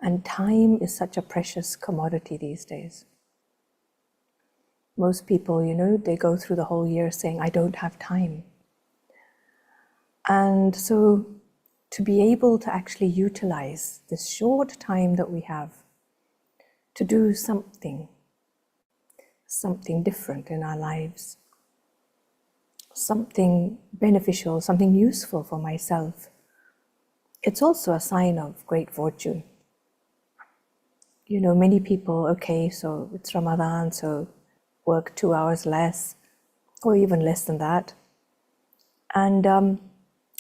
And time is such a precious commodity these days. Most people, they go through the whole year saying, I don't have time. And so to be able to actually utilize this short time that we have to do something different in our lives, something beneficial, something useful for myself, it's also a sign of great fortune. Many people, okay, so it's Ramadan, so work 2 hours less, or even less than that. And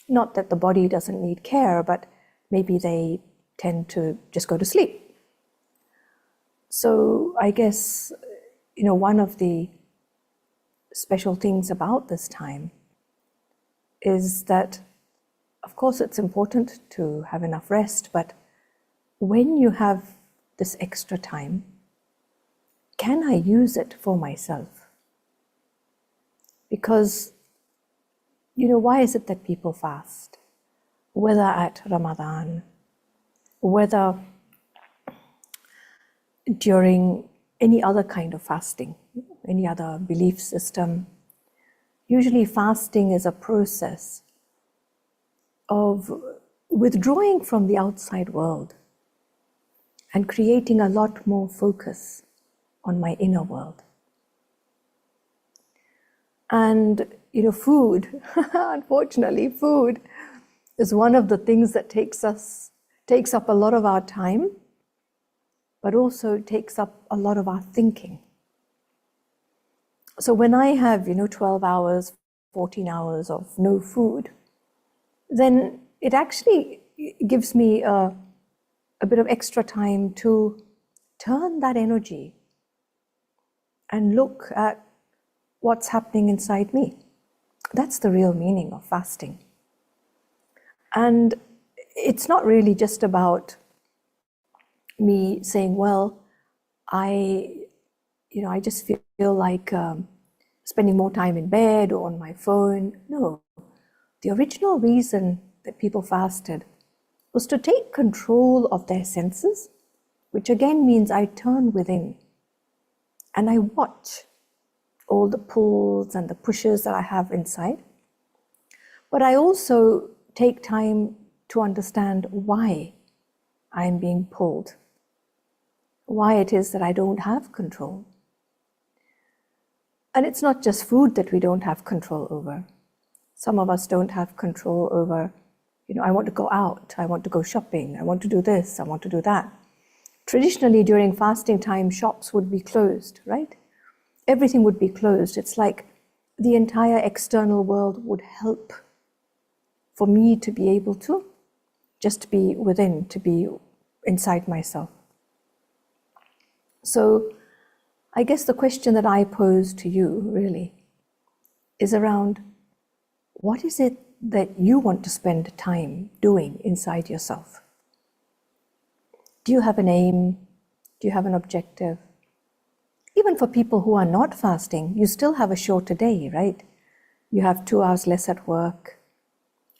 not that the body doesn't need care, but maybe they tend to just go to sleep. So I guess, one of the special things about this time is that, of course, it's important to have enough rest, but when you have this extra time, can I use it for myself? Because, why is it that people fast? Whether at Ramadan, whether during any other kind of fasting, any other belief system. Usually fasting is a process of withdrawing from the outside world and creating a lot more focus on my inner world. And food, unfortunately, food is one of the things that takes up a lot of our time, but also takes up a lot of our thinking. So when I have 12 hours, 14 hours of no food, then it actually gives me a bit of extra time to turn that energy and look at what's happening inside me. That's the real meaning of fasting. And it's not really just about me saying, well, I just feel like spending more time in bed or on my phone. No, the original reason that people fasted was to take control of their senses, which again means I turn within and I watch all the pulls and the pushes that I have inside. But I also take time to understand why I'm being pulled, why it is that I don't have control. And it's not just food that we don't have control over. Some of us don't have control over, I want to go out, I want to go shopping, I want to do this, I want to do that. Traditionally, during fasting time, shops would be closed, right? Everything would be closed. It's like the entire external world would help for me to be able to just be within, to be inside myself. So I guess the question that I pose to you really is around, what is it that you want to spend time doing inside yourself? Do you have an aim? Do you have an objective? Even for people who are not fasting, you still have a shorter day, right? You have 2 hours less at work.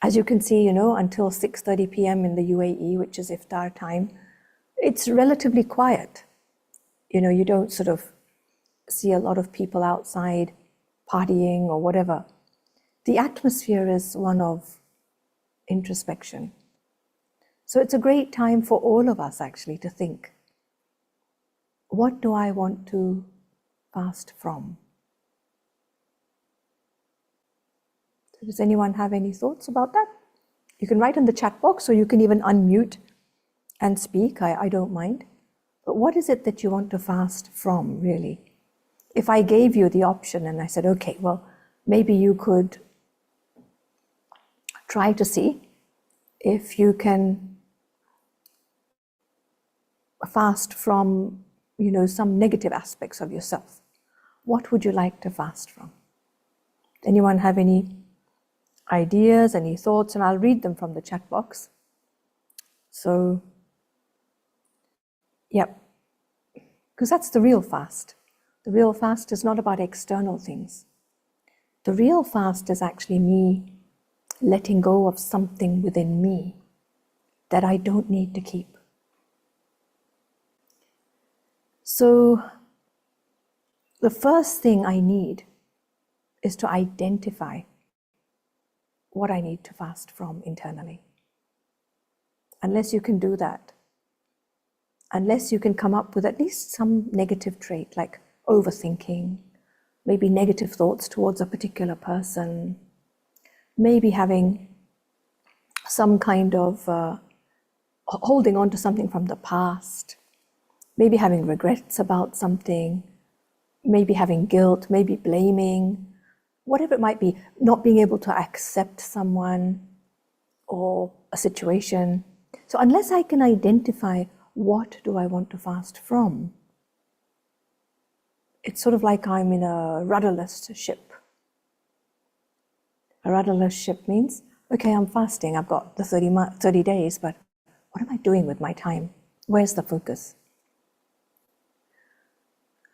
As you can see, until 6:30 p.m. in the UAE, which is iftar time, it's relatively quiet. You don't sort of see a lot of people outside partying or whatever. The atmosphere is one of introspection. So it's a great time for all of us actually to think, what do I want to fast from? So does anyone have any thoughts about that? You can write in the chat box, or you can even unmute and speak. I don't mind. But what is it that you want to fast from, really? If I gave you the option and I said, okay, well, maybe you could try to see if you can fast from, some negative aspects of yourself. What would you like to fast from? Anyone have any ideas, any thoughts? And I'll read them from the chat box. So, yep, because that's the real fast. The real fast is not about external things. The real fast is actually me letting go of something within me that I don't need to keep. So the first thing I need is to identify what I need to fast from internally. Unless you can do that, unless you can come up with at least some negative trait like overthinking, maybe negative thoughts towards a particular person, maybe having some kind of holding on to something from the past, maybe having regrets about something, maybe having guilt, maybe blaming, whatever it might be, not being able to accept someone or a situation. So unless I can identify what do I want to fast from, it's sort of like I'm in a rudderless ship. A rudderless ship means, okay, I'm fasting, I've got the 30 days, but what am I doing with my time? Where's the focus?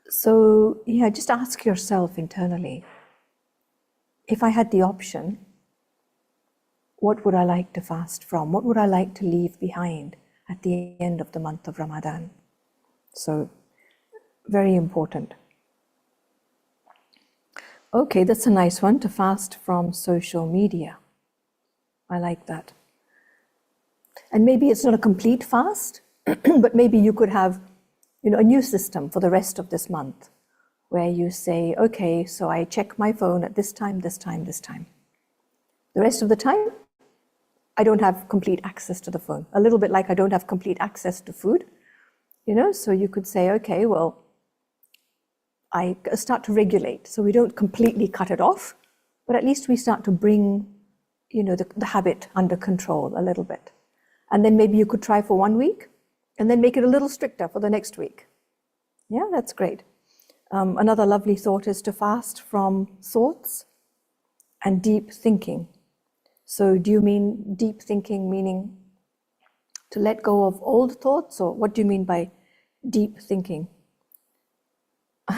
So, yeah, just ask yourself internally, if I had the option, what would I like to fast from? What would I like to leave behind at the end of the month of Ramadan? So, very important. Okay, that's a nice one, to fast from social media. I like that. And maybe it's not a complete fast, but maybe you could have, a new system for the rest of this month, where you say, okay, so I check my phone at this time, this time, this time. The rest of the time, I don't have complete access to the phone. A little bit like I don't have complete access to food, so you could say, okay, well, I start to regulate. So we don't completely cut it off, but at least we start to bring, the habit under control a little bit. And then maybe you could try for 1 week and then make it a little stricter for the next week. Yeah, that's great. Another lovely thought is to fast from thoughts and deep thinking. So do you mean deep thinking meaning to let go of old thoughts, or what do you mean by deep thinking?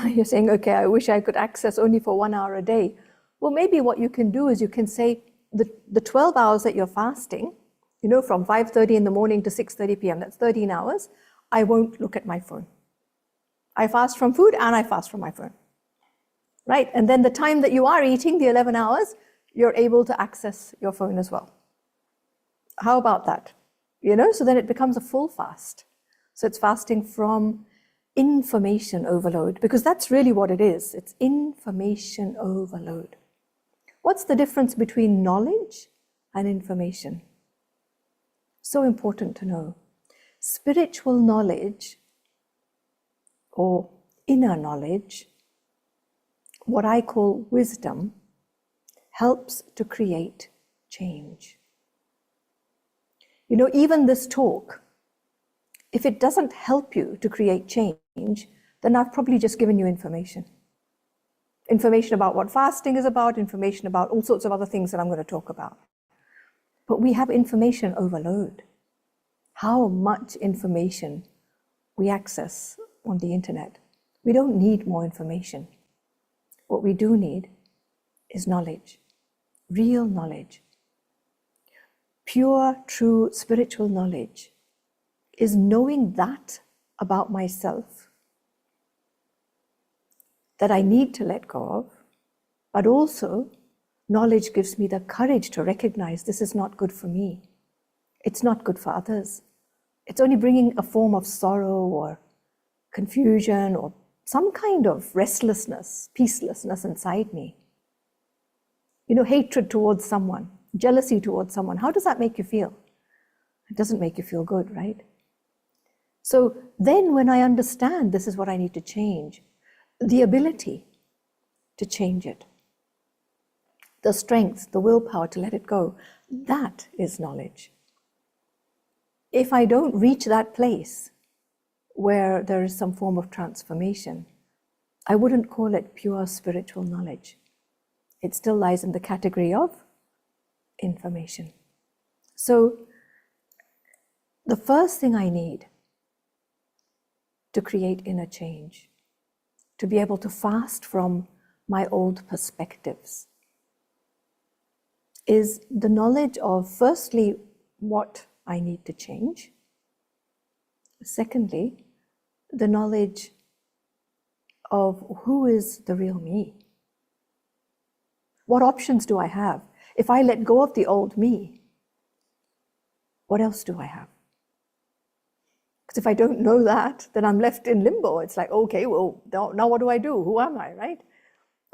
You're saying, okay, I wish I could access only for 1 hour a day. Well, maybe what you can do is you can say the 12 hours that you're fasting, from 5:30 in the morning to 6:30 p.m., that's 13 hours, I won't look at my phone. I fast from food and I fast from my phone, right? And then the time that you are eating, the 11 hours, you're able to access your phone as well. How about that? So then it becomes a full fast. So it's fasting from information overload, because that's really what it is. It's information overload. What's the difference between knowledge and information? So important to know. Spiritual knowledge or inner knowledge, what I call wisdom, helps to create change. Even this talk, if it doesn't help you to create change, then I've probably just given you information. Information about what fasting is about, information about all sorts of other things that I'm going to talk about. But we have information overload. How much information we access on the internet. We don't need more information. What we do need is knowledge, real knowledge. Pure, true spiritual knowledge is knowing that about myself that I need to let go of, but also knowledge gives me the courage to recognize this is not good for me. It's not good for others. It's only bringing a form of sorrow or confusion or some kind of restlessness, peacelessness inside me. Hatred towards someone, jealousy towards someone. How does that make you feel? It doesn't make you feel good, right? So then when I understand this is what I need to change, the ability to change it, the strength, the willpower to let it go, that is knowledge. If I don't reach that place where there is some form of transformation, I wouldn't call it pure spiritual knowledge. It still lies in the category of information. So the first thing I need to create inner change, to be able to fast from my old perspectives, is the knowledge of, firstly, what I need to change. Secondly, the knowledge of who is the real me. What options do I have? If I let go of the old me, what else do I have? Because if I don't know that, then I'm left in limbo. It's like, okay, well, now what do I do? Who am I, right?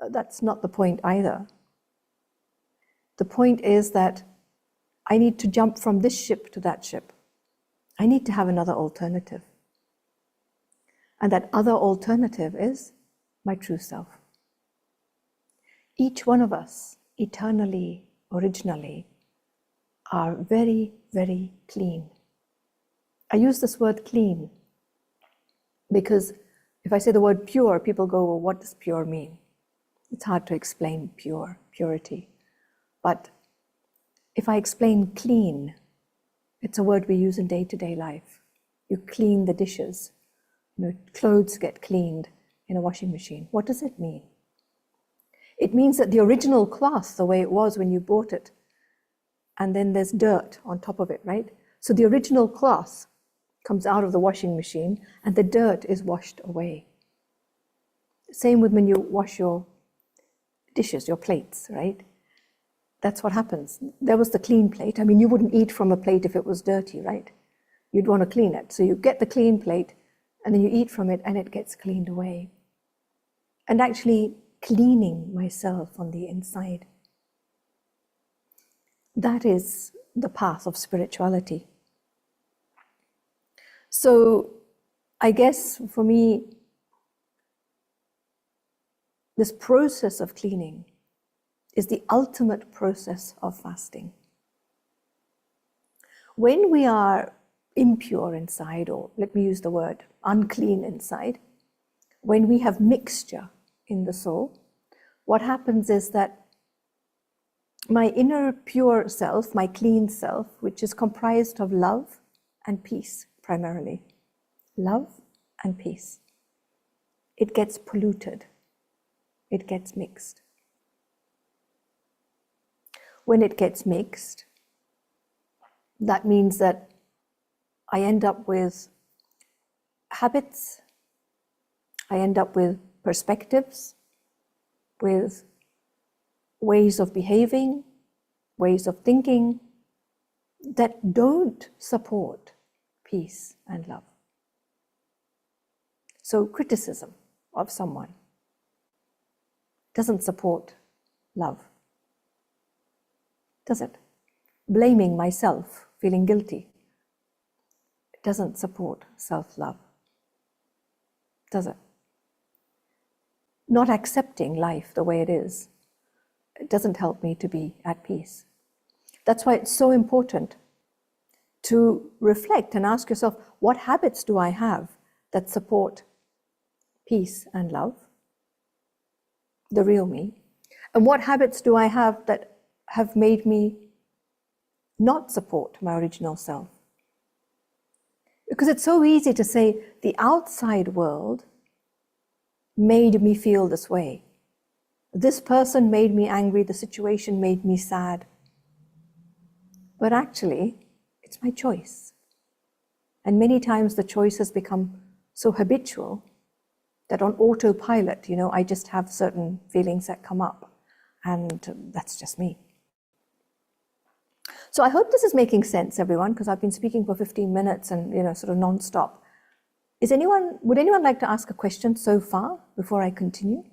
That's not the point either. The point is that I need to jump from this ship to that ship. I need to have another alternative. And that other alternative is my true self. Each one of us, eternally, originally, are very, very clean. I use this word clean because if I say the word pure, people go, well, what does pure mean? It's hard to explain purity. But if I explain clean, it's a word we use in day-to-day life. You clean the dishes. Clothes get cleaned in a washing machine. What does it mean? It means that the original cloth, the way it was when you bought it, and then there's dirt on top of it, right? So the original cloth comes out of the washing machine and the dirt is washed away. Same with when you wash your dishes, your plates, right? That's what happens. There was the clean plate. I mean, you wouldn't eat from a plate if it was dirty, right? You'd want to clean it. So you get the clean plate and then you eat from it and it gets cleaned away. And actually cleaning myself on the inside. That is the path of spirituality. So I guess for me, this process of cleaning is the ultimate process of fasting. When we are impure inside, or let me use the word unclean inside, when we have mixture in the soul, what happens is that my inner pure self, my clean self, which is comprised of love and peace primarily, love and peace, it gets polluted, it gets mixed. When it gets mixed, that means that I end up with habits, I end up with perspectives, with ways of behaving, ways of thinking that don't support peace and love. So criticism of someone doesn't support love, does it? Blaming myself, feeling guilty, doesn't support self-love, does it? Not accepting life the way it is, it doesn't help me to be at peace. That's why it's so important to reflect and ask yourself, what habits do I have that support peace and love, the real me? And what habits do I have that have made me not support my original self? Because it's so easy to say the outside world made me feel this way. This person made me angry, the situation made me sad. But actually, it's my choice. And many times the choice has become so habitual that on autopilot, I just have certain feelings that come up, and that's just me. So I hope this is making sense, everyone, because I've been speaking for 15 minutes and, sort of non-stop. Would anyone like to ask a question so far before I continue?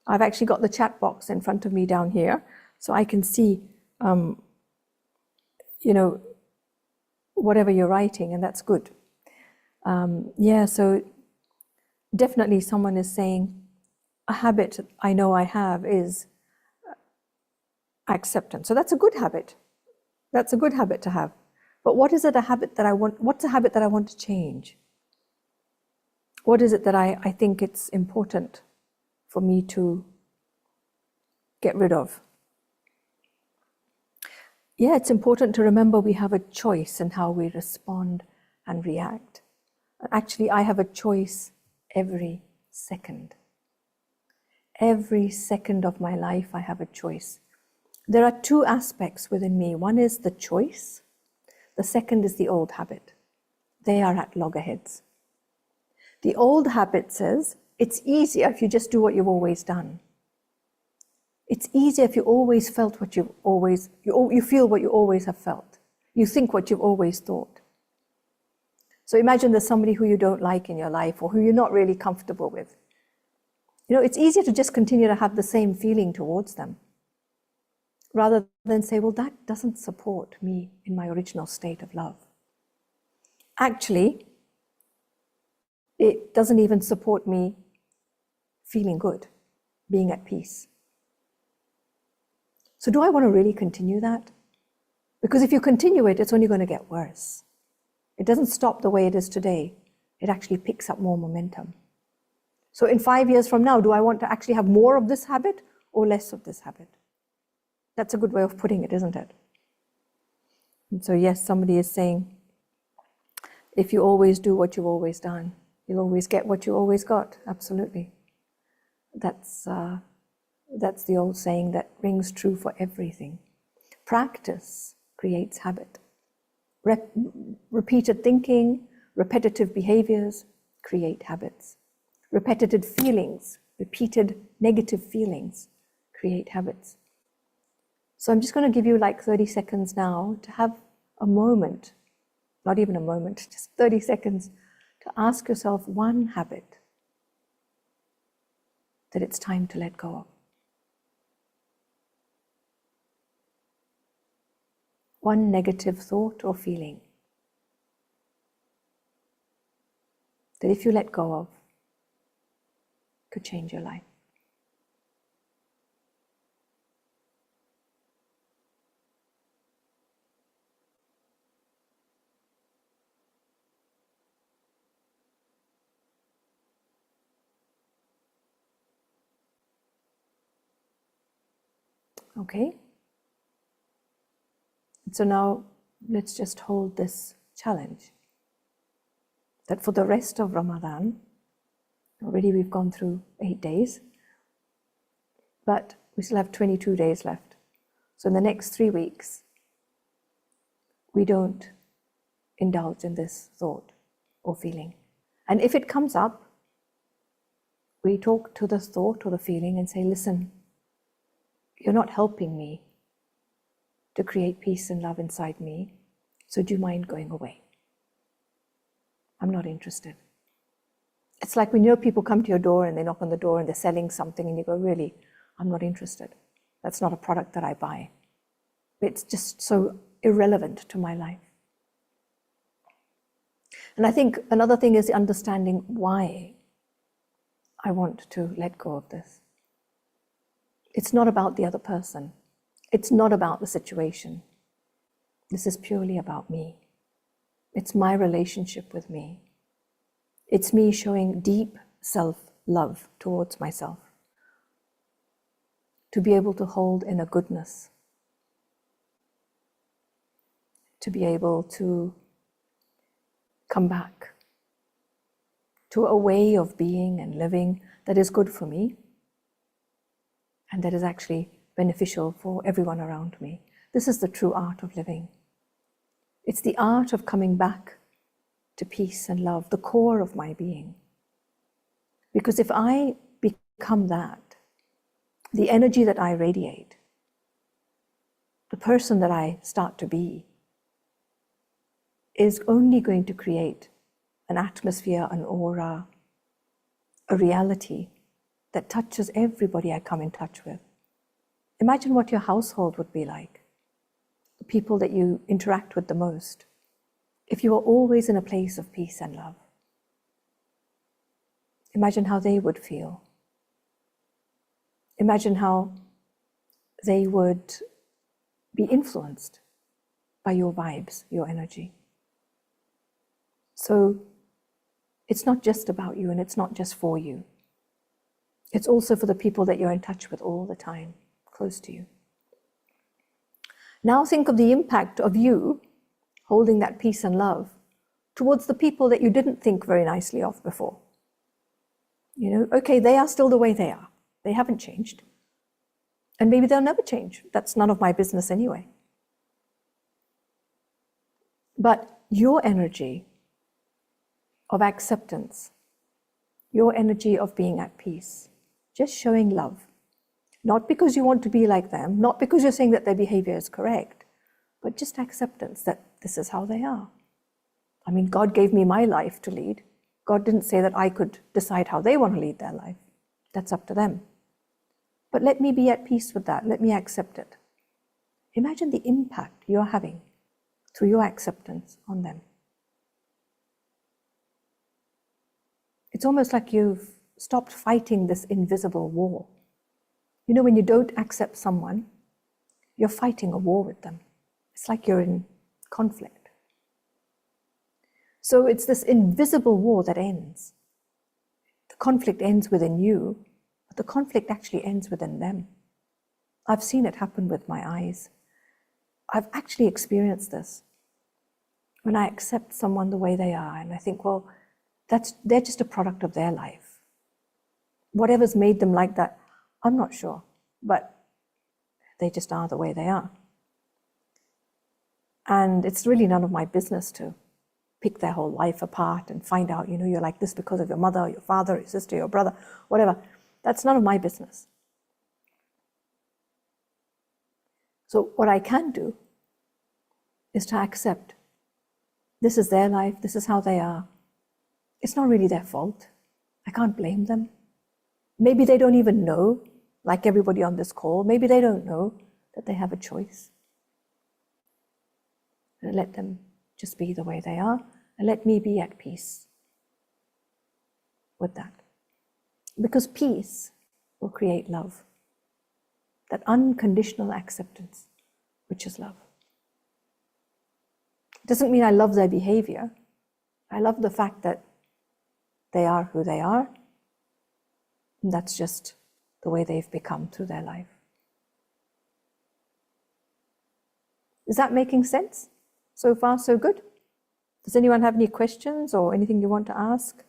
I've actually got the chat box in front of me down here, so I can see, whatever you're writing, and that's good. So definitely someone is saying, a habit I know I have is acceptance. So that's a good habit. That's a good habit to have. But what is it, what's a habit that I want to change? What is it that I think it's important for me to get rid of? Yeah, it's important to remember we have a choice in how we respond and react. Actually, I have a choice every second. Every second of my life, I have a choice. There are two aspects within me. One is the choice. The second is the old habit. They are at loggerheads. The old habit says, it's easier if you just do what you've always done. It's easier if you always felt what you've always, you feel what you always have felt. You think what you've always thought. So imagine there's somebody who you don't like in your life or who you're not really comfortable with. You know, it's easier to just continue to have the same feeling towards them rather than say, well, that doesn't support me in my original state of love. Actually, it doesn't even support me feeling good, being at peace. So do I want to really continue that? Because if you continue it, it's only going to get worse. It doesn't stop the way it is today. It actually picks up more momentum. So in 5 years from now, do I want to actually have more of this habit or less of this habit? That's a good way of putting it, isn't it? And so yes, somebody is saying, if you always do what you've always done, you'll always get what you always got. Absolutely. That's the old saying that rings true for everything. Practice creates habit. Repeated thinking, repetitive behaviors create habits. Repetitive feelings, repeated negative feelings create habits. So I'm just going to give you like 30 seconds now to have a moment, not even a moment, just 30 seconds to ask yourself one habit that it's time to let go of. One negative thought or feeling that if you let go of, could change your life. Okay? So now let's just hold this challenge that for the rest of Ramadan, already we've gone through 8 days, but we still have 22 days left. So in the next 3 weeks, we don't indulge in this thought or feeling. And if it comes up, we talk to the thought or the feeling and say, listen, you're not helping me to create peace and love inside me, so do you mind going away? I'm not interested. It's like when people come to your door and they knock on the door and they're selling something and you go, really, I'm not interested. That's not a product that I buy. It's just so irrelevant to my life. And I think another thing is understanding why I want to let go of this. It's not about the other person. It's not about the situation. This is purely about me. It's my relationship with me. It's me showing deep self-love towards myself. To be able to hold in a goodness. To be able to come back to a way of being and living that is good for me and that is actually beneficial for everyone around me. This is the true art of living. It's the art of coming back to peace and love, the core of my being. Because if I become that, the energy that I radiate, the person that I start to be, is only going to create an atmosphere, an aura, a reality that touches everybody I come in touch with. Imagine what your household would be like, the people that you interact with the most, if you were always in a place of peace and love. Imagine how they would feel. Imagine how they would be influenced by your vibes, your energy. So it's not just about you and it's not just for you. It's also for the people that you're in touch with all the time, close to you. Now think of the impact of you holding that peace and love towards the people that you didn't think very nicely of before. You know, okay, they are still the way they are. They haven't changed. And maybe they'll never change. That's none of my business anyway. But your energy of acceptance, your energy of being at peace, just showing love. Not because you want to be like them, not because you're saying that their behavior is correct, but just acceptance that this is how they are. I mean, God gave me my life to lead. God didn't say that I could decide how they want to lead their life. That's up to them. But let me be at peace with that. Let me accept it. Imagine the impact you're having through your acceptance on them. It's almost like you've stopped fighting this invisible war. You know, when you don't accept someone, you're fighting a war with them. It's like you're in conflict. So it's this invisible war that ends. The conflict ends within you, but the conflict actually ends within them. I've seen it happen with my eyes. I've actually experienced this. When I accept someone the way they are, and I think, well, they're just a product of their life. Whatever's made them like that, I'm not sure, but they just are the way they are. And it's really none of my business to pick their whole life apart and find out, you're like this because of your mother, or your father, or your sister, your brother, whatever. That's none of my business. So what I can do is to accept this is their life, this is how they are. It's not really their fault. I can't blame them. Maybe they don't even know, like everybody on this call, maybe they don't know that they have a choice. And let them just be the way they are, and let me be at peace with that. Because peace will create love. That unconditional acceptance, which is love. It doesn't mean I love their behavior. I love the fact that they are who they are, and that's just the way they've become through their life. Is that making sense? So far, so good? Does anyone have any questions or anything you want to ask?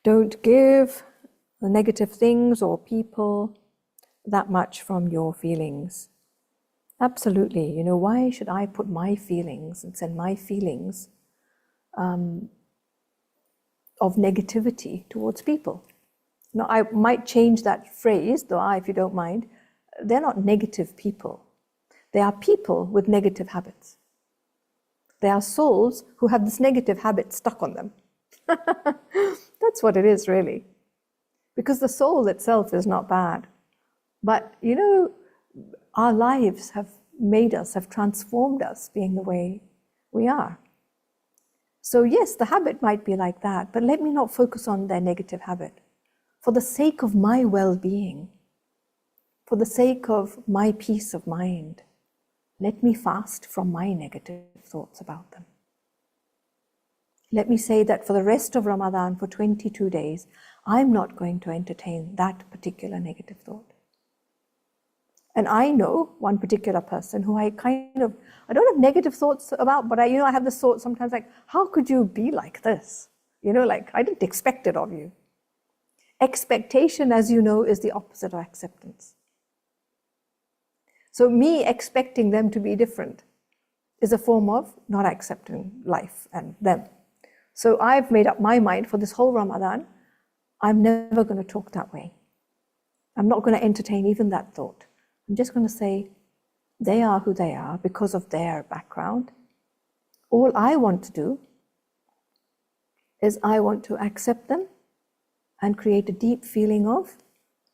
Don't give the negative things or people that much from your feelings. Absolutely. Why should I put my feelings and send my feelings of negativity towards people? Now, I might change that phrase, though, if you don't mind. They're not negative people. They are people with negative habits. They are souls who have this negative habit stuck on them. That's what it is, really. Because the soul itself is not bad. But, our lives have made us, have transformed us being the way we are. So yes, the habit might be like that, but let me not focus on their negative habit. For the sake of my well-being, for the sake of my peace of mind, let me fast from my negative thoughts about them. Let me say that for the rest of Ramadan, for 22 days, I'm not going to entertain that particular negative thought. And I know one particular person who I don't have negative thoughts about, but I have this thought sometimes like, how could you be like this? I didn't expect it of you. Expectation, as you know, is the opposite of acceptance. So me expecting them to be different is a form of not accepting life and them. So I've made up my mind for this whole Ramadan, I'm never going to talk that way. I'm not going to entertain even that thought. I'm just going to say, they are who they are because of their background. All I want to do is I want to accept them and create a deep feeling of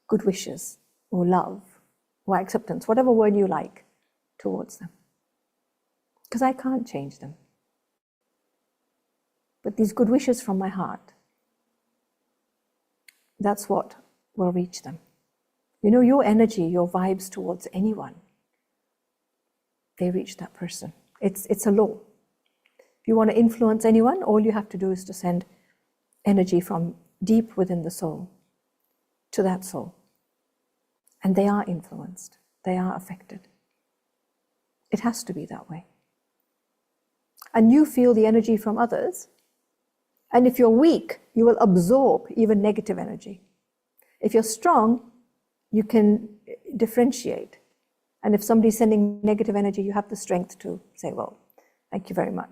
good wishes or love or acceptance, whatever word you like, towards them. Because I can't change them. But these good wishes from my heart, that's what will reach them. Your energy, your vibes towards anyone, they reach that person. It's a law. If you want to influence anyone, all you have to do is to send energy from deep within the soul to that soul. And they are influenced. They are affected. It has to be that way. And you feel the energy from others. And if you're weak, you will absorb even negative energy. If you're strong, you can differentiate. And if somebody's sending negative energy, you have the strength to say, well, thank you very much.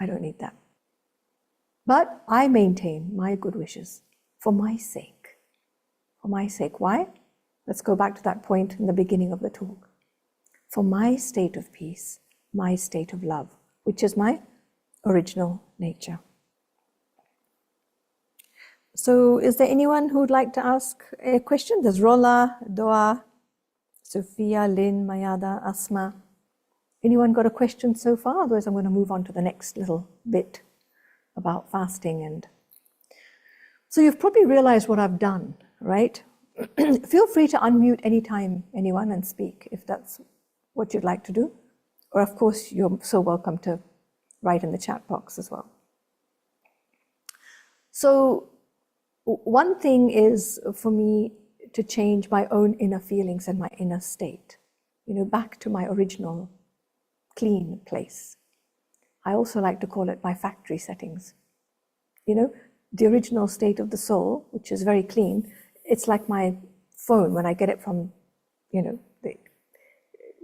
I don't need that. But I maintain my good wishes for my sake. For my sake. Why? Let's go back to that point in the beginning of the talk. For my state of peace, my state of love, which is my original nature. So is there anyone who would like to ask a question? There's Rola, Doa, Sophia, Lynn, Mayada, Asma. Anyone got a question so far? Otherwise I'm going to move on to the next little bit about fasting. And so you've probably realized what I've done, right? Feel free to unmute anytime, anyone, and speak if that's what you'd like to do. Or of course, you're so welcome to write in the chat box as well. So one thing is for me to change my own inner feelings and my inner state, back to my original clean place. I also like to call it my factory settings. The original state of the soul, which is very clean. It's like my phone when I get it from,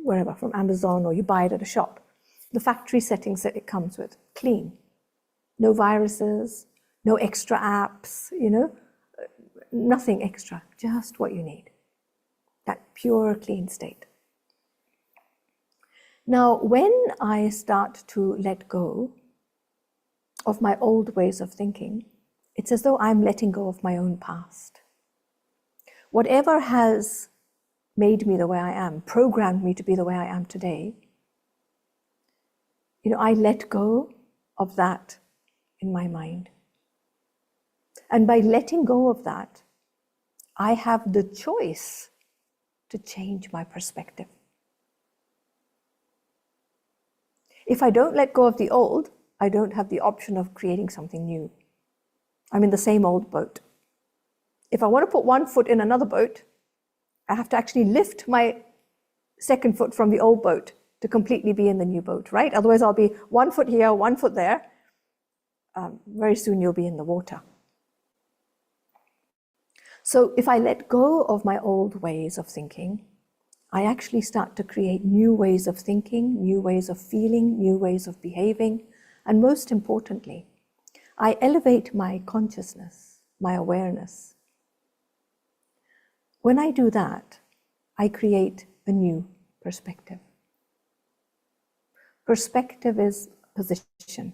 wherever, from Amazon, or you buy it at a shop. The factory settings that it comes with, clean. No viruses, no extra apps, nothing extra, just what you need. That pure, clean state. Now, when I start to let go of my old ways of thinking, it's as though I'm letting go of my own past. Whatever has made me the way I am, programmed me to be the way I am today, I let go of that in my mind. And by letting go of that, I have the choice to change my perspective. If I don't let go of the old, I don't have the option of creating something new. I'm in the same old boat. If I want to put one foot in another boat, I have to actually lift my second foot from the old boat to completely be in the new boat, right? Otherwise, I'll be 1 foot here, 1 foot there. Very soon you'll be in the water. So if I let go of my old ways of thinking, I actually start to create new ways of thinking, new ways of feeling, new ways of behaving, and most importantly, I elevate my consciousness, my awareness. When I do that, I create a new perspective. Perspective is position.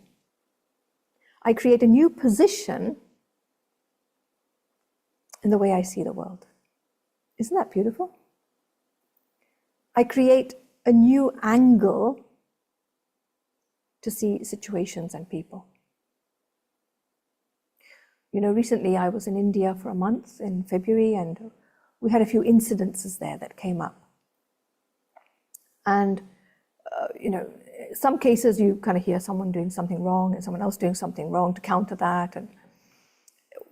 I create a new position in the way I see the world. Isn't that beautiful? I create a new angle to see situations and people. Recently I was in India for a month in February, and we had a few incidences there that came up. And, some cases you kind of hear someone doing something wrong and someone else doing something wrong to counter that. And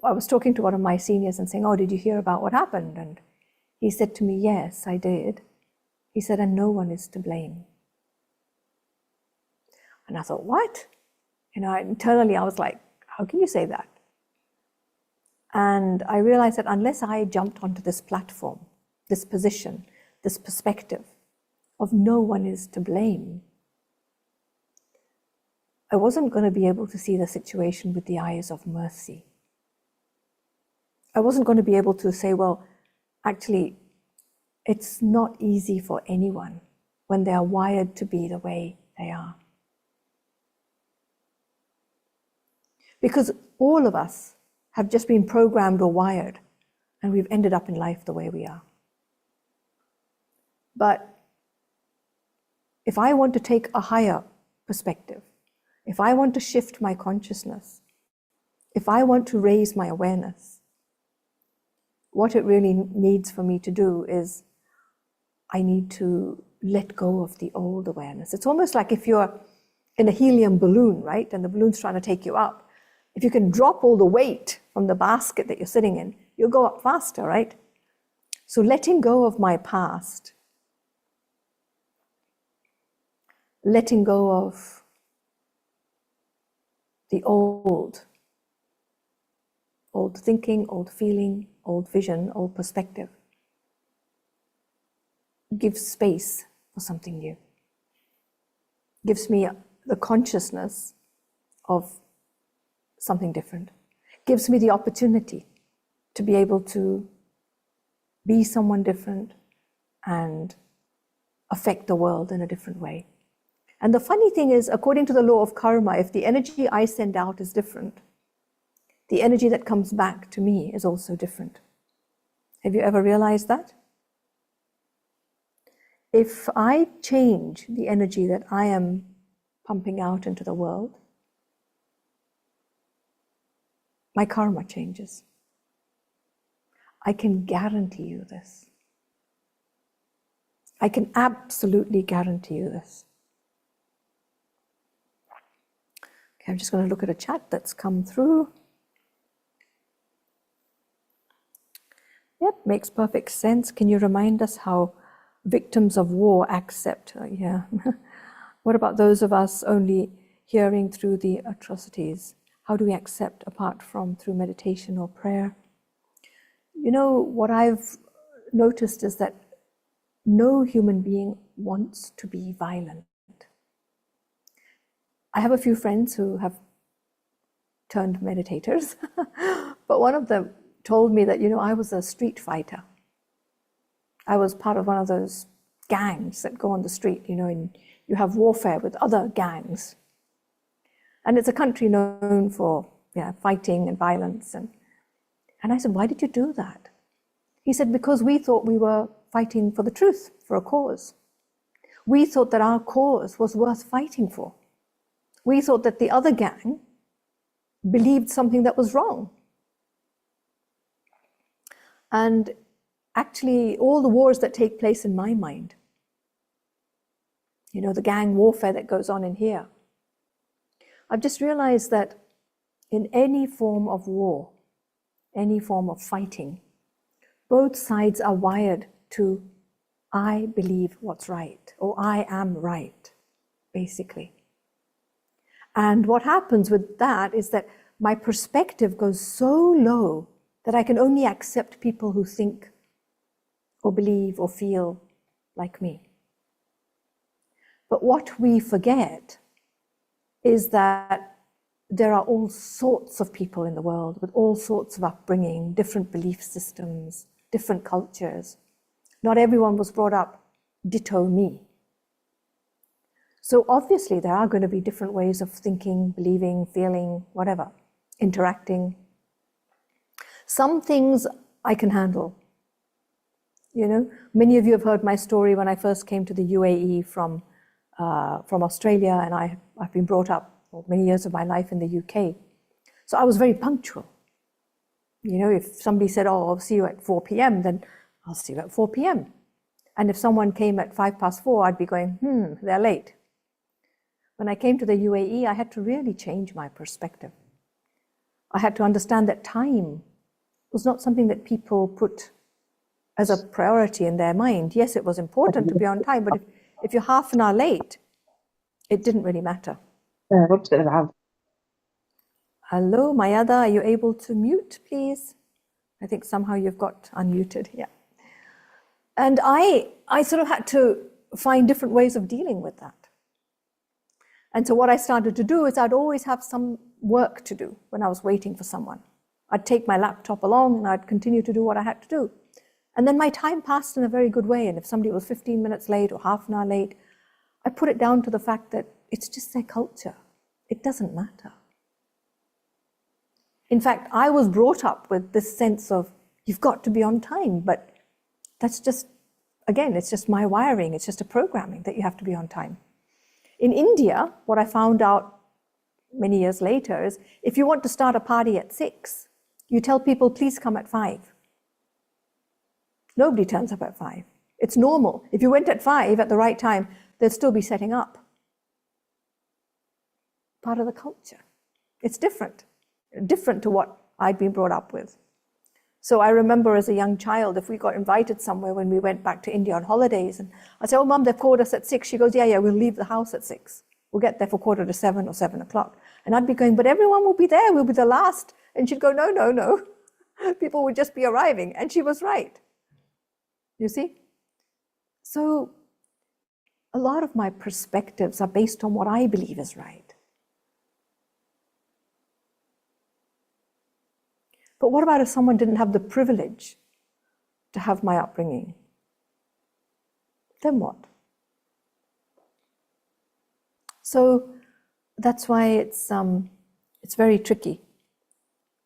I was talking to one of my seniors and saying, "Oh, did you hear about what happened?" And he said to me, "Yes, I did." He said, "And no one is to blame." And I thought, what? Internally I was like, how can you say that? And I realized that unless I jumped onto this platform, this position, this perspective of no one is to blame, I wasn't going to be able to see the situation with the eyes of mercy. I wasn't going to be able to say, well, actually, it's not easy for anyone when they are wired to be the way they are. Because all of us have just been programmed or wired, and we've ended up in life the way we are. But if I want to take a higher perspective, if I want to shift my consciousness, if I want to raise my awareness, what it really needs for me to do is I need to let go of the old awareness. It's almost like if you're in a helium balloon, right? And the balloon's trying to take you up. If you can drop all the weight from the basket that you're sitting in, you'll go up faster, right? So letting go of my past, letting go of the old thinking, old feeling, old vision, old perspective, gives space for something new. Gives me the consciousness of something different. Gives me the opportunity to be able to be someone different and affect the world in a different way. And the funny thing is, according to the law of karma, if the energy I send out is different, the energy that comes back to me is also different. Have you ever realized that? If I change the energy that I am pumping out into the world, my karma changes. I can guarantee you this. I can absolutely guarantee you this. Okay, I'm just going to look at a chat that's come through. Yep, makes perfect sense. Can you remind us how victims of war accept? Yeah. What about those of us only hearing through the atrocities? How do we accept apart from through meditation or prayer? You know, what I've noticed is that no human being wants to be violent. I have a few friends who have turned meditators, but one of them told me that, you know, I was a street fighter. I was part of one of those gangs that go on the street, you know, and you have warfare with other gangs. And it's a country known for fighting and violence. And I said, why did you do that? He said, because we thought we were fighting for the truth, for a cause. We thought that our cause was worth fighting for. We thought that the other gang believed something that was wrong. And actually, all the wars that take place in my mind, you know, the gang warfare that goes on in here, I've just realized that in any form of war, any form of fighting, both sides are wired to, I believe what's right, or I am right, basically. And what happens with that is that my perspective goes so low that I can only accept people who think or believe or feel like me. But what we forget is that there are all sorts of people in the world with all sorts of upbringing, different belief systems, different cultures. Not everyone was brought up ditto me. So obviously there are going to be different ways of thinking, believing, feeling, whatever, interacting. Some things I can handle. You know, many of you have heard my story when I first came to the UAE from Australia, and I've been brought up many years of my life in the UK. So I was very punctual. You know, if somebody said, oh, I'll see you at 4 p.m., then I'll see you at 4 p.m. And if someone came at 4:05, I'd be going, they're late. When I came to the UAE, I had to really change my perspective. I had to understand that time was not something that people put as a priority in their mind. Yes, it was important to be on time, but if you're half an hour late, it didn't really matter. Hello, Mayada, are you able to mute, please? I think somehow you've got unmuted, yeah. And I sort of had to find different ways of dealing with that. And so what I started to do is I'd always have some work to do when I was waiting for someone. I'd take my laptop along and I'd continue to do what I had to do. And then my time passed in a very good way. And if somebody was 15 minutes late or half an hour late, I put it down to the fact that it's just their culture. It doesn't matter. In fact, I was brought up with this sense of, you've got to be on time, but that's just, again, it's just my wiring. It's just a programming that you have to be on time. In India, what I found out many years later is, if you want to start a party at 6, you tell people, please come at 5. Nobody turns up at 5. It's normal. If you went at 5 at the right time, they'd still be setting up. Part of the culture. It's different to what I'd been brought up with. So I remember as a young child, if we got invited somewhere when we went back to India on holidays, and I'd say, oh, Mum, they've called us at 6. She goes, yeah, we'll leave the house at 6. We'll get there for 6:45 or 7 o'clock. And I'd be going, but everyone will be there. We'll be the last. And she'd go, no. People would just be arriving. And she was right. You see? So a lot of my perspectives are based on what I believe is right. But what about if someone didn't have the privilege to have my upbringing? Then what? So that's why it's very tricky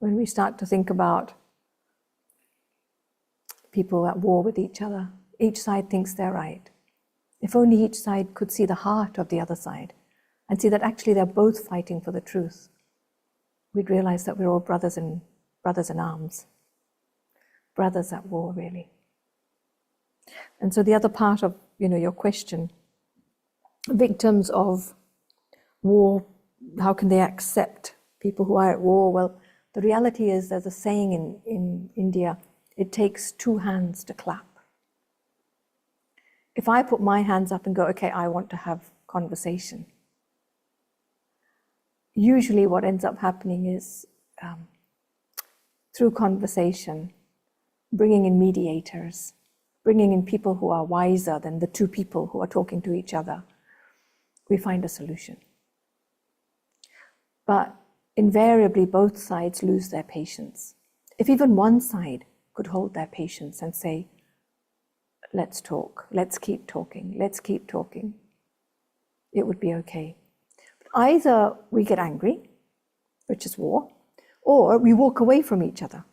when we start to think about people at war with each other. Each side thinks they're right. If only each side could see the heart of the other side and see that actually they're both fighting for the truth, we'd realize that we're all brothers in arms, brothers at war, really. And so the other part of your question, victims of war, how can they accept people who are at war? Well, the reality is there's a saying in India, it takes two hands to clap. If I put my hands up and go, okay, I want to have conversation, usually what ends up happening is through conversation, bringing in mediators, bringing in people who are wiser than the two people who are talking to each other, we find a solution. But invariably, both sides lose their patience. If even one side could hold their patience and say, let's talk, let's keep talking, it would be okay. But either we get angry, which is war, or we walk away from each other.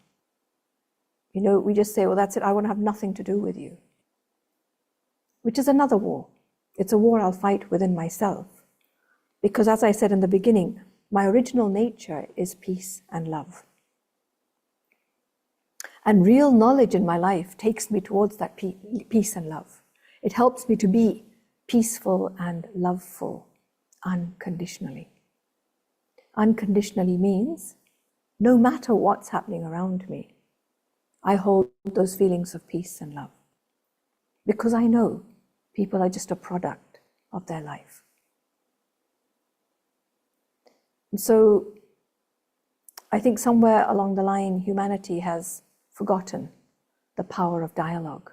We just say, well, that's it, I want to have nothing to do with you, which is another war. It's a war I'll fight within myself. Because as I said in the beginning, my original nature is peace and love. And real knowledge in my life takes me towards that peace and love. It helps me to be peaceful and loveful unconditionally. Unconditionally means no matter what's happening around me, I hold those feelings of peace and love. Because I know people are just a product of their life. And so I think somewhere along the line, humanity has forgotten the power of dialogue.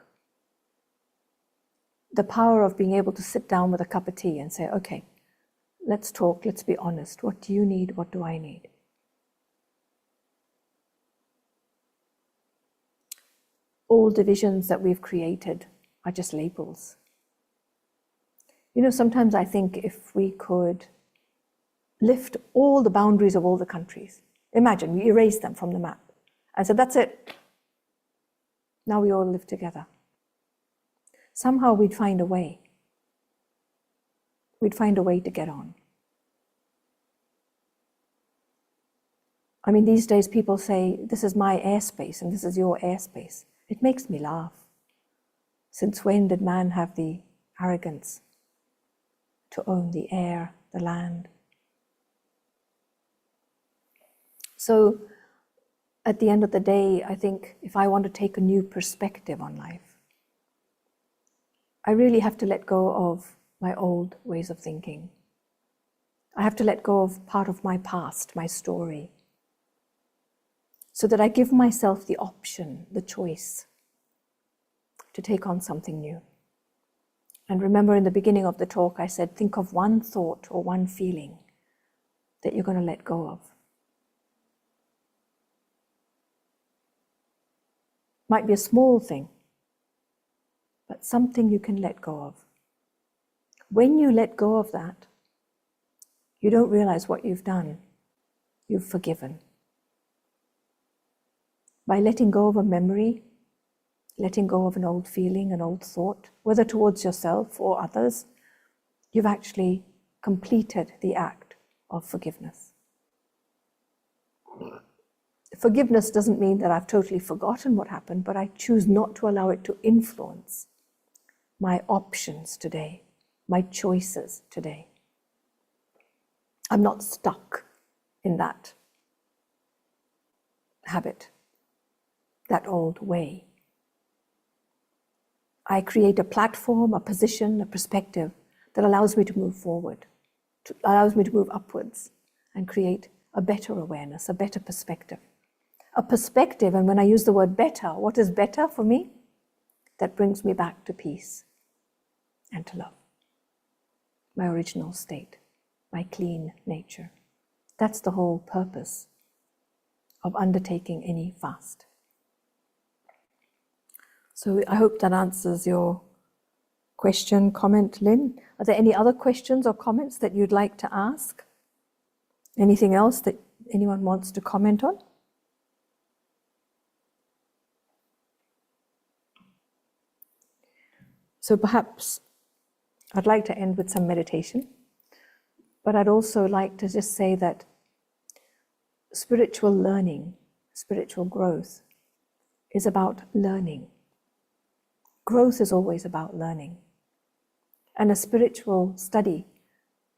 The power of being able to sit down with a cup of tea and say, okay, let's talk, let's be honest. What do you need? What do I need? All divisions that we've created are just labels. Sometimes I think if we could lift all the boundaries of all the countries, imagine we erase them from the map and said, that's it. Now we all live together. Somehow we'd find a way. We'd find a way to get on. I mean, these days people say, this is my airspace and this is your airspace. It makes me laugh. Since when did man have the arrogance to own the air, the land? So at the end of the day, I think if I want to take a new perspective on life, I really have to let go of my old ways of thinking. I have to let go of part of my past, my story, so that I give myself the option, the choice to take on something new. And remember in the beginning of the talk, I said, think of one thought or one feeling that you're going to let go of. Might be a small thing, but something you can let go of. When you let go of that, you don't realize what you've done. You've forgiven. By letting go of a memory, letting go of an old feeling, an old thought, whether towards yourself or others, you've actually completed the act of forgiveness. Forgiveness doesn't mean that I've totally forgotten what happened, but I choose not to allow it to influence my options today, my choices today. I'm not stuck in that habit, that old way. I create a platform, a position, a perspective that allows me to move forward, allows me to move upwards and create a better awareness, a better perspective. A perspective, and when I use the word better, what is better for me? That brings me back to peace and to love. My original state, my clean nature. That's the whole purpose of undertaking any fast. So I hope that answers your question, comment, Lynn. Are there any other questions or comments that you'd like to ask? Anything else that anyone wants to comment on? So perhaps I'd like to end with some meditation, but I'd also like to just say that spiritual learning, spiritual growth is about learning. Growth is always about learning. And a spiritual study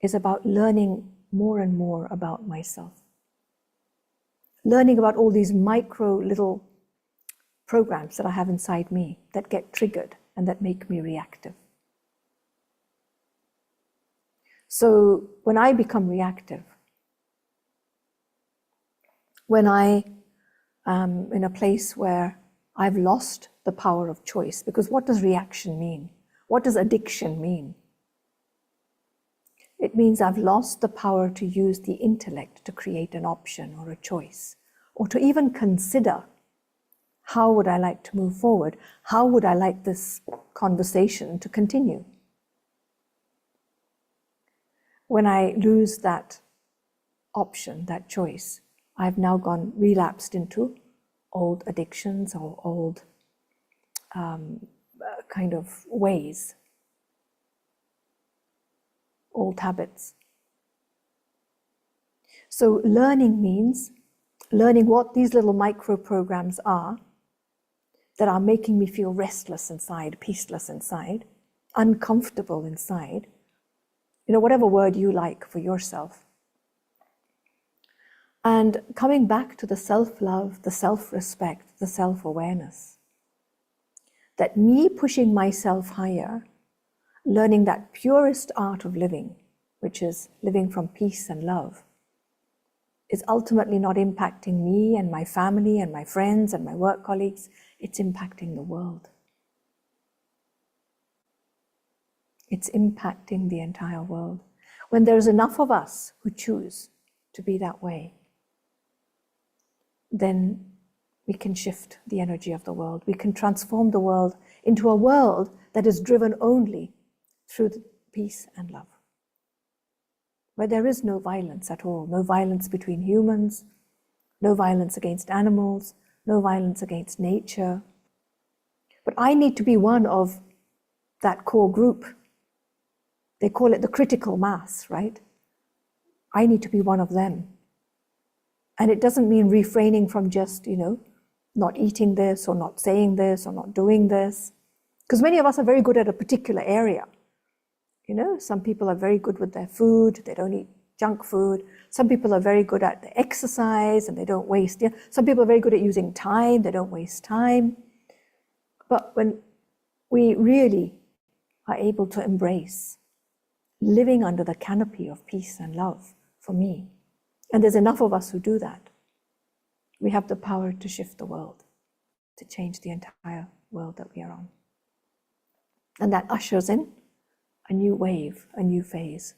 is about learning more and more about myself. Learning about all these micro little programs that I have inside me that get triggered and that make me reactive. So when I become reactive, when I am in a place where I've lost the power of choice, because what does reaction mean? What does addiction mean? It means I've lost the power to use the intellect to create an option or a choice, or to even consider, how would I like to move forward? How would I like this conversation to continue? When I lose that option, that choice, I've now relapsed into old addictions or old kind of ways, old habits. So learning means learning what these little micro programs are that are making me feel restless inside, peaceless inside, uncomfortable inside, whatever word you like for yourself. And coming back to the self-love, the self-respect, the self-awareness. That me pushing myself higher, learning that purest art of living, which is living from peace and love, is ultimately not impacting me and my family and my friends and my work colleagues. It's impacting the world. It's impacting the entire world. When there's enough of us who choose to be that way, then we can shift the energy of the world. We can transform the world into a world that is driven only through peace and love, where there is no violence at all, no violence between humans, no violence against animals, no violence against nature. But I need to be one of that core group. They call it the critical mass, right? I need to be one of them. And it doesn't mean refraining from just, not eating this or not saying this or not doing this. Because many of us are very good at a particular area. Some people are very good with their food. They don't eat junk food. Some people are very good at the exercise and they don't waste. Some people are very good at using time. They don't waste time. But when we really are able to embrace living under the canopy of peace and love for me, and there's enough of us who do that, we have the power to shift the world, to change the entire world that we are on. And that ushers in a new wave, a new phase.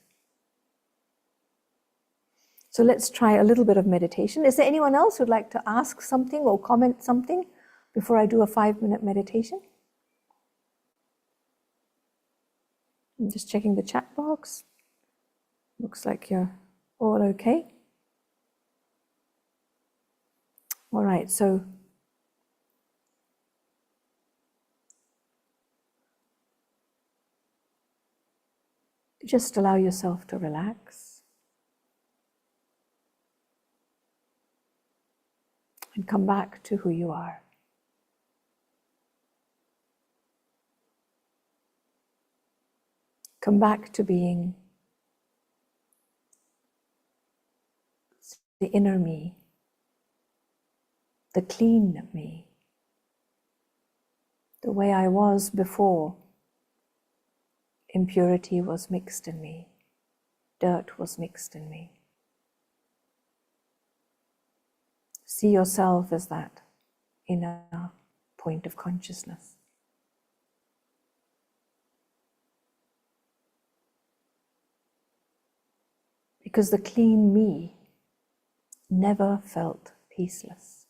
So let's try a little bit of meditation. Is there anyone else who'd like to ask something or comment something before I do a 5-minute meditation? I'm just checking the chat box. Looks like you're all okay. All right, so just allow yourself to relax and come back to who you are. Come back to being the inner me, the clean me, the way I was before impurity was mixed in me, dirt was mixed in me. See yourself as that inner point of consciousness. Because the clean me never felt peaceless.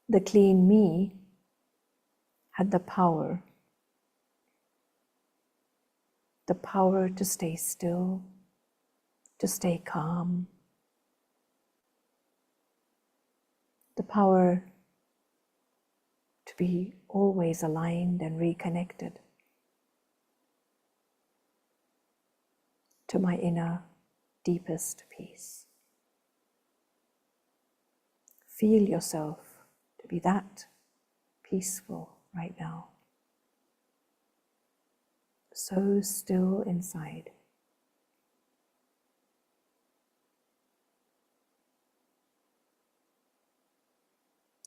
The clean me had the power to stay still, to stay calm, the power to be always aligned and reconnected to my inner deepest peace. Feel yourself to be that peaceful right now. So still inside.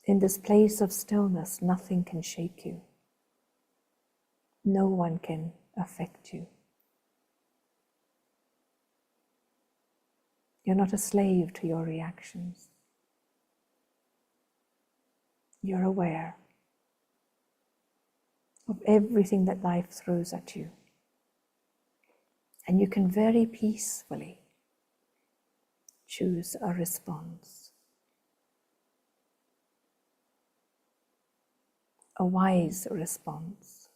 In this place of stillness, nothing can shake you. No one can affect you. You're not a slave to your reactions. You're aware of everything that life throws at you. And you can very peacefully choose a response. A wise response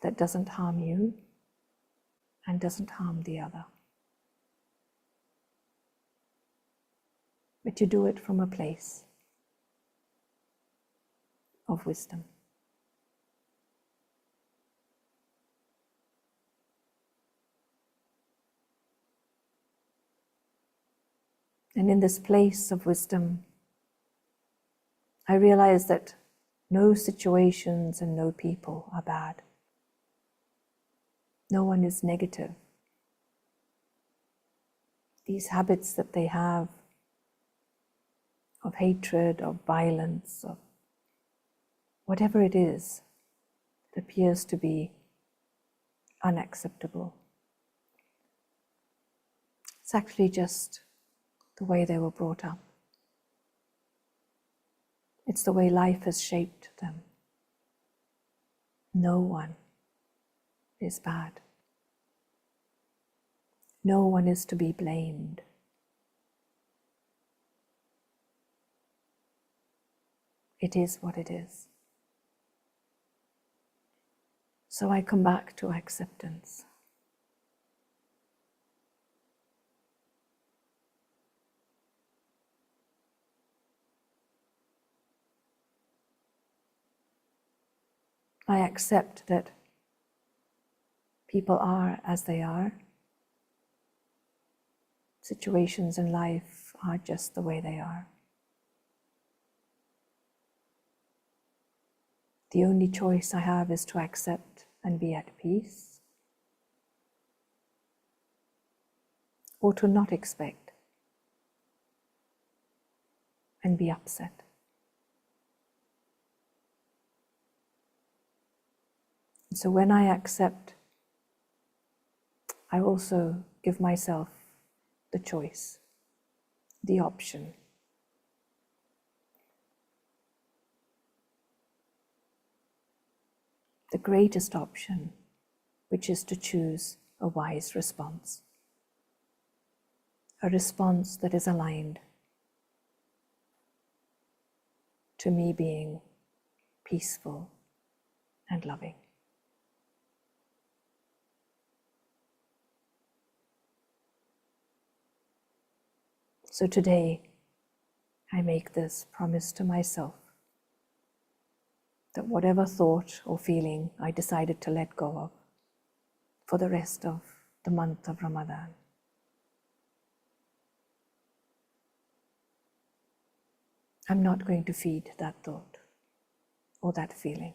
that doesn't harm you and doesn't harm the other. But you do it from a place of wisdom. And in this place of wisdom, I realize that no situations and no people are bad. No one is negative. These habits that they have of hatred, of violence, of whatever it is that appears to be unacceptable, it's actually just the way they were brought up. It's the way life has shaped them. No one is bad. No one is to be blamed. It is what it is. So I come back to acceptance. I accept that people are as they are. Situations in life are just the way they are. The only choice I have is to accept and be at peace, or to not expect and be upset. And so when I accept, I also give myself the choice, the option. The greatest option, which is to choose a wise response. A response that is aligned to me being peaceful and loving. So today, I make this promise to myself that whatever thought or feeling I decided to let go of for the rest of the month of Ramadan, I'm not going to feed that thought or that feeling.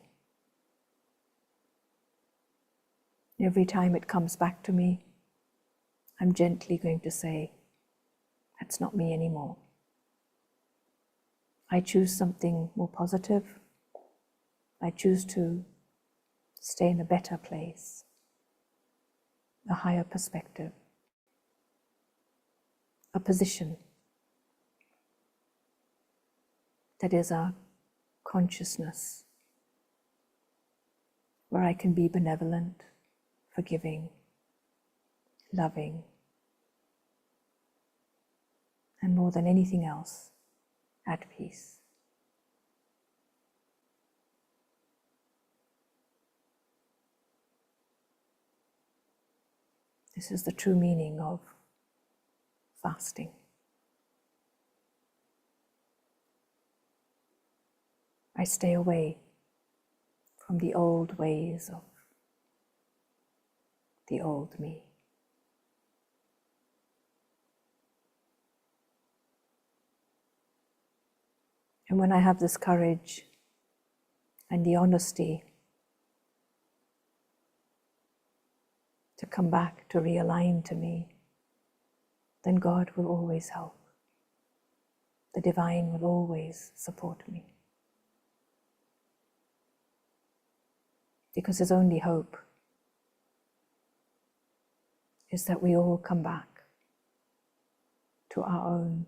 Every time it comes back to me, I'm gently going to say, that's not me anymore. I choose something more positive. I choose to stay in a better place, a higher perspective, a position that is a consciousness where I can be benevolent, forgiving, loving, and more than anything else, at peace. This is the true meaning of fasting. I stay away from the old ways of the old me. And when I have this courage and the honesty to come back, to realign to me, then God will always help. The divine will always support me. Because his only hope is that we all come back to our own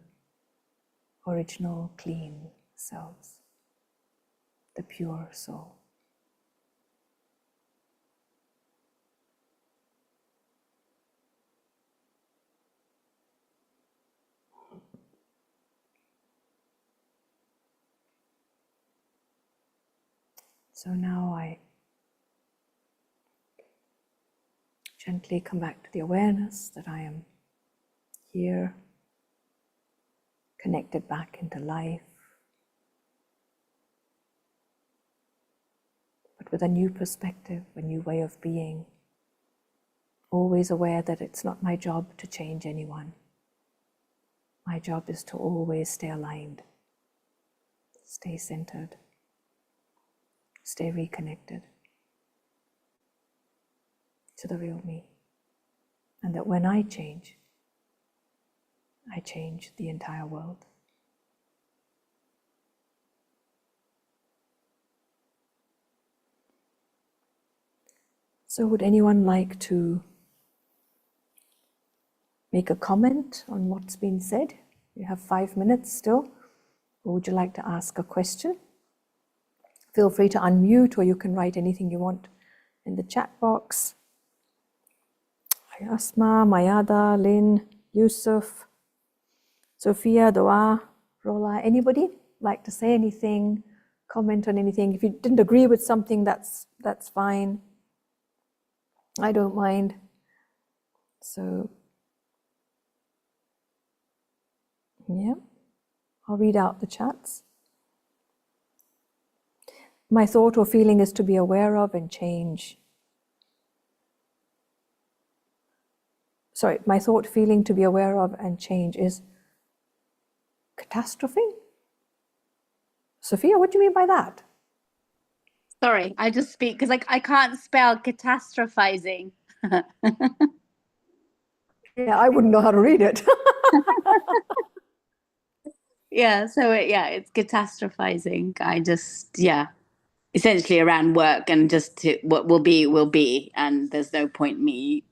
original, clean selves, the pure soul. So now I gently come back to the awareness that I am here, connected back into life, but with a new perspective, a new way of being, always aware that it's not my job to change anyone. My job is to always stay aligned, stay centered, stay reconnected to the real me. And that when I change the entire world. So would anyone like to make a comment on what's been said? You have 5 minutes still. Or would you like to ask a question? Feel free to unmute, or you can write anything you want in the chat box. Asma, Mayada, Lynn, Yusuf, Sophia, Doa, Rola, anybody like to say anything, comment on anything? If you didn't agree with something, that's fine. I don't mind. So, yeah, I'll read out the chats. My thought or feeling is to be aware of and change. Sorry, my thought, feeling to be aware of and change is catastrophe? Sophia, what do you mean by that? Sorry, I just speak because I can't spell catastrophizing. Yeah, I wouldn't know how to read it. Yeah, so it's catastrophizing. I just, essentially around work and just what will be, and there's no point me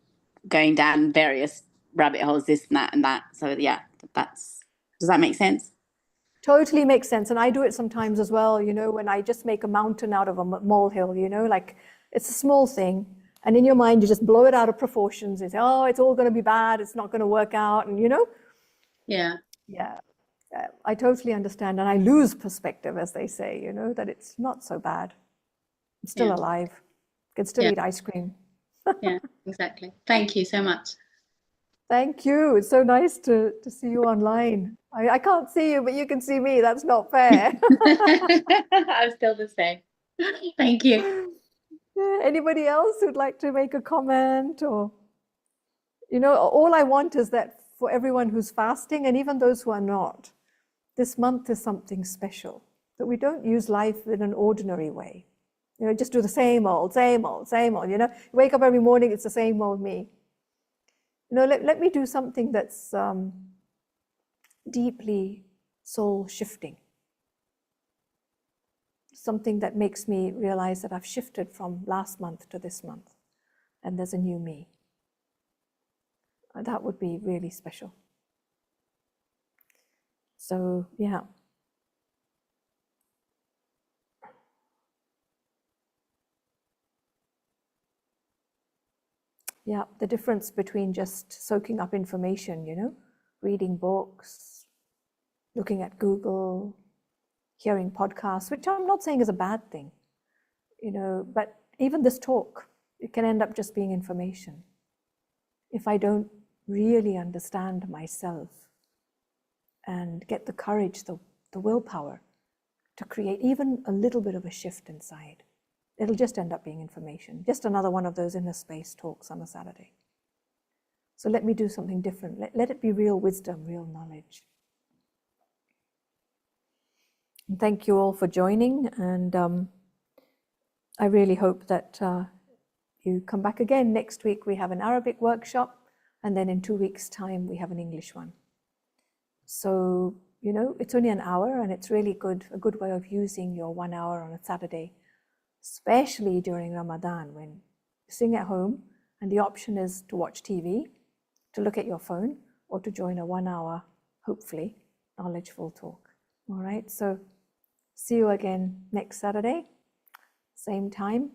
going down various rabbit holes, this and that and that. So does that make sense? Totally makes sense. And I do it sometimes as well, you know, when I just make a mountain out of a molehill, you know, like it's a small thing. And in your mind, you just blow it out of proportions. You say, oh, it's all going to be bad. It's not going to work out. And, you know? Yeah. Yeah. I totally understand. And I lose perspective, as they say, you know, that it's not so bad. I'm still alive. Can still eat ice cream. Yeah, exactly. Thank you so much. Thank you. It's so nice to see you online. I can't see you, but you can see me. That's not fair. I'm still the same. Thank you. Anybody else who'd like to make a comment? Or, you know, all I want is that for everyone who's fasting and even those who are not, this month is something special, that we don't use life in an ordinary way. You know, just do the same old, same old, same old, you know. You wake up every morning, it's the same old me. You know, let me do something that's deeply soul shifting. Something that makes me realize that I've shifted from last month to this month and there's a new me. That would be really special. So, yeah. Yeah, the difference between just soaking up information, you know, reading books, looking at Google, hearing podcasts, which I'm not saying is a bad thing, but even this talk, it can end up just being information. If I don't really understand myself and get the courage, the willpower to create even a little bit of a shift inside, it'll just end up being information. Just another one of those inner space talks on a Saturday. So let me do something different. Let it be real wisdom, real knowledge. And thank you all for joining. And I really hope that you come back again. Next week we have an Arabic workshop. And then in 2 weeks' time, we have an English one. So, it's only an hour, and it's really a good way of using your 1 hour on a Saturday, especially during Ramadan when you're sitting at home and the option is to watch TV, to look at your phone, or to join a 1 hour, hopefully, knowledgeful talk. All right, so see you again next Saturday, same time.